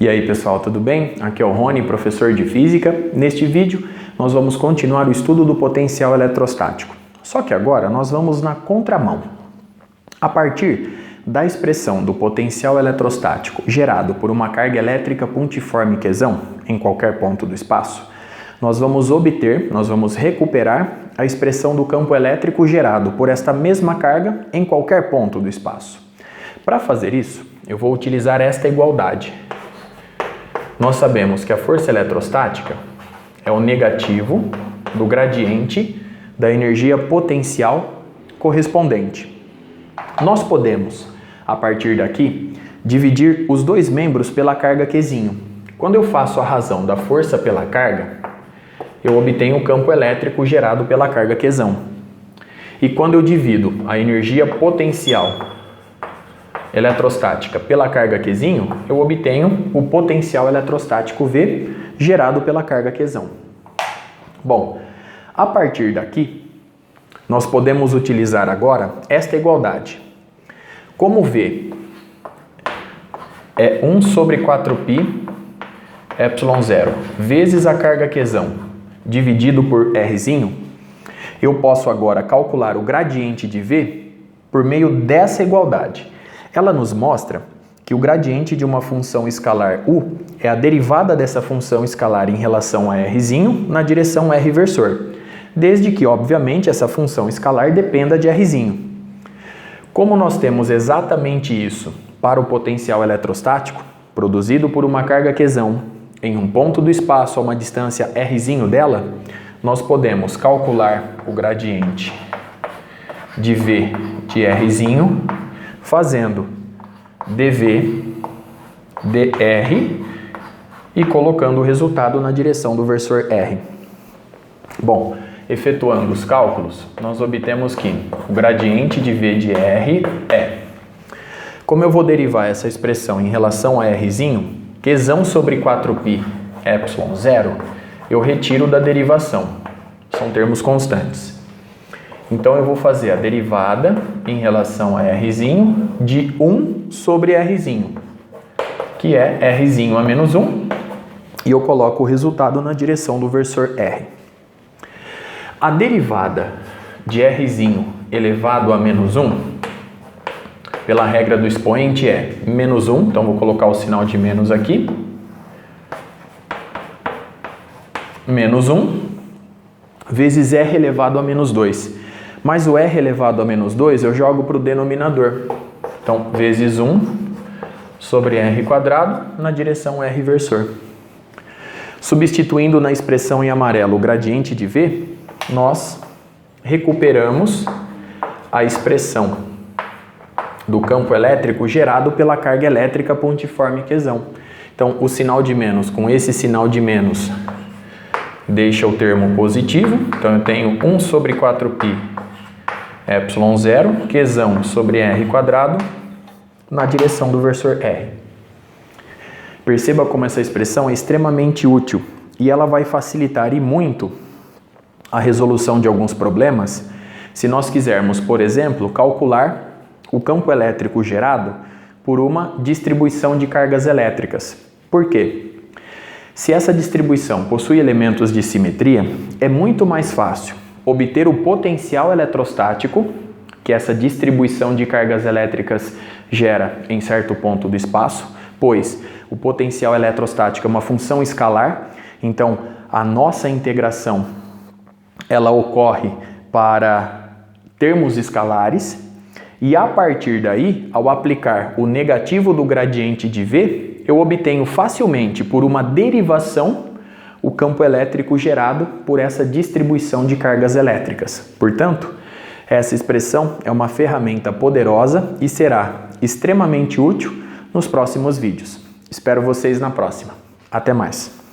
E aí pessoal, tudo bem? Aqui é o Rony, professor de Física. Neste vídeo nós vamos continuar o estudo do potencial eletrostático. Só que agora nós vamos na contramão. A partir da expressão do potencial eletrostático gerado por uma carga elétrica pontiforme quezão em qualquer ponto do espaço, nós vamos recuperar a expressão do campo elétrico gerado por esta mesma carga em qualquer ponto do espaço. Para fazer isso, eu vou utilizar esta igualdade. Nós sabemos que a força eletrostática é o negativo do gradiente da energia potencial correspondente. Nós podemos, a partir daqui, dividir os dois membros pela carga quezinho. Quando eu faço a razão da força pela carga, eu obtenho o campo elétrico gerado pela carga quezão. E quando eu divido a energia potencial eletrostática pela carga quezinho, eu obtenho o potencial eletrostático V gerado pela carga quezão. Bom, a partir daqui, nós podemos utilizar agora esta igualdade. Como V é 1 sobre 4π ε0 vezes a carga quezão dividido por Rzinho, eu posso agora calcular o gradiente de V por meio dessa igualdade. Ela nos mostra que o gradiente de uma função escalar U é a derivada dessa função escalar em relação a Rzinho na direção R versor, desde que, obviamente, essa função escalar dependa de Rzinho. Como nós temos exatamente isso para o potencial eletrostático, produzido por uma carga quezão em um ponto do espaço a uma distância Rzinho dela, nós podemos calcular o gradiente de V de Rzinho fazendo dV dr e colocando o resultado na direção do versor R. Bom, efetuando os cálculos, nós obtemos que o gradiente de V de R é... Como eu vou derivar essa expressão em relação a Rzinho, quezão sobre 4π ε0, eu retiro da derivação. São termos constantes. Então eu vou fazer a derivada em relação a Rzinho de 1 sobre Rzinho, que é Rzinho a menos 1, e eu coloco o resultado na direção do versor R. A derivada de Rzinho elevado a menos 1, pela regra do expoente, é menos 1, então vou colocar o sinal de menos aqui, menos 1, vezes R elevado a menos 2. Mas o R elevado a menos 2 eu jogo para o denominador. Então, vezes 1 sobre R quadrado na direção R versor. Substituindo na expressão em amarelo o gradiente de V, nós recuperamos a expressão do campo elétrico gerado pela carga elétrica pontiforme quezão. Então, o sinal de menos com esse sinal de menos deixa o termo positivo. Então, eu tenho 1 sobre 4π ε0, quezão sobre R quadrado, na direção do versor R. Perceba como essa expressão é extremamente útil e ela vai facilitar e muito a resolução de alguns problemas se nós quisermos, por exemplo, calcular o campo elétrico gerado por uma distribuição de cargas elétricas. Por quê? Se essa distribuição possui elementos de simetria, é muito mais fácil obter o potencial eletrostático que essa distribuição de cargas elétricas gera em certo ponto do espaço, pois o potencial eletrostático é uma função escalar, então a nossa integração ela ocorre para termos escalares, e a partir daí, ao aplicar o negativo do gradiente de V, eu obtenho facilmente, por uma derivação, o campo elétrico gerado por essa distribuição de cargas elétricas. Portanto, essa expressão é uma ferramenta poderosa e será extremamente útil nos próximos vídeos. Espero vocês na próxima. Até mais!